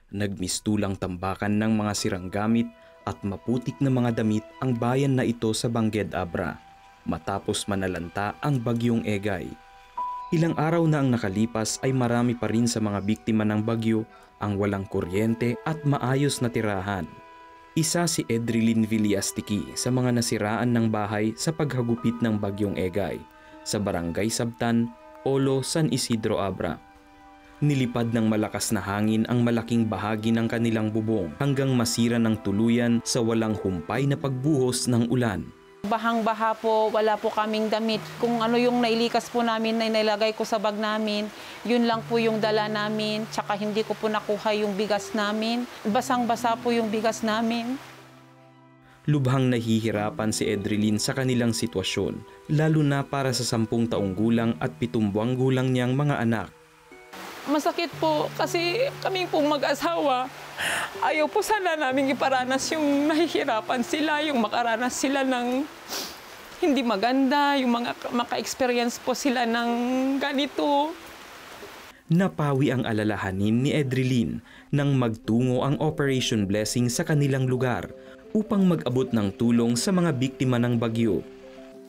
Nagmistulang tambakan ng mga sirang gamit at maputik na mga damit ang bayan na ito sa Bangged Abra matapos manalanta ang bagyong Egay. Ilang araw na ang nakalipas ay marami pa rin sa mga biktima ng bagyo ang walang kuryente at maayos na tirahan. Isa si Edrilyn Villastiki sa mga nasiraan ng bahay sa paghagupit ng bagyong Egay sa Barangay Sabtan, Olo, San Isidro Abra. Nilipad ng malakas na hangin ang malaking bahagi ng kanilang bubong hanggang masira ng tuluyan sa walang humpay na pagbuhos ng ulan. Bahang-baha po, wala po kaming damit. Kung ano yung nailikas po namin na nilagay ko sa bag namin, yun lang po yung dala namin. Tsaka hindi ko po nakuha yung bigas namin. Basang-basa po yung bigas namin. Lubhang nahihirapan si Edrilyn sa kanilang sitwasyon, lalo na para sa 10 taong gulang at 7 buwang gulang niyang mga anak. Masakit po kasi kaming pong mag-asawa, ayaw po sana namin iparanas yung nahihirapan sila, yung makaranas sila ng hindi maganda, yung mga maka-experience po sila ng ganito. Napawi ang alalahanin ni Edrilyn nang magtungo ang Operation Blessing sa kanilang lugar upang mag-abot ng tulong sa mga biktima ng bagyo.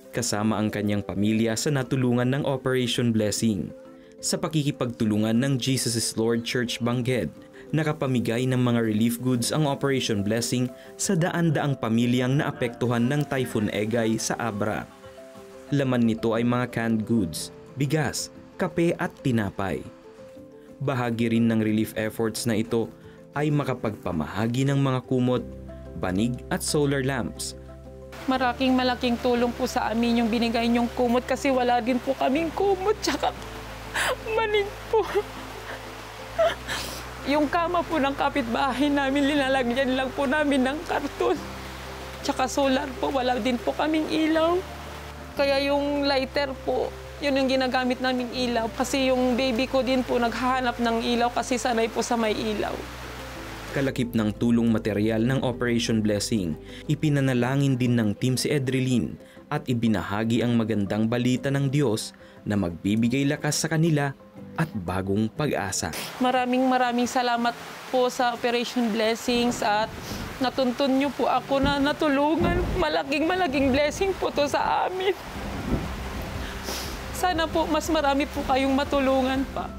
Kasama ang kanyang pamilya sa natulungan ng Operation Blessing. Sa pakikipagtulungan ng Jesus is Lord Church Bangged, nakapamigay ng mga relief goods ang Operation Blessing sa daan-daang pamilyang naapektuhan ng Typhoon Egay sa Abra. Laman nito ay mga canned goods, bigas, kape at tinapay. Bahagi rin ng relief efforts na ito ay makapagpamahagi ng mga kumot, banig at solar lamps. Malaking tulong po sa amin yung binigay niyong kumot kasi wala din po kaming kumot tsaka manig po. Yung kama po ng kapitbahay namin, linalagyan lang po namin ng karton. Tsaka solar po, wala din po kaming ilaw. Kaya yung lighter po, yun yung ginagamit naming ilaw. Kasi yung baby ko din po naghahanap ng ilaw kasi sanay po sa may ilaw. Kalakip ng tulong material ng Operation Blessing, ipinanalangin din ng team si Edrilyn at ibinahagi ang magandang balita ng Diyos na magbibigay lakas sa kanila at bagong pag-asa. Maraming salamat po sa Operation Blessings at natuntun niyo po ako na natulungan. Malaking blessing po to sa amin. Sana po mas marami po kayong matulungan pa.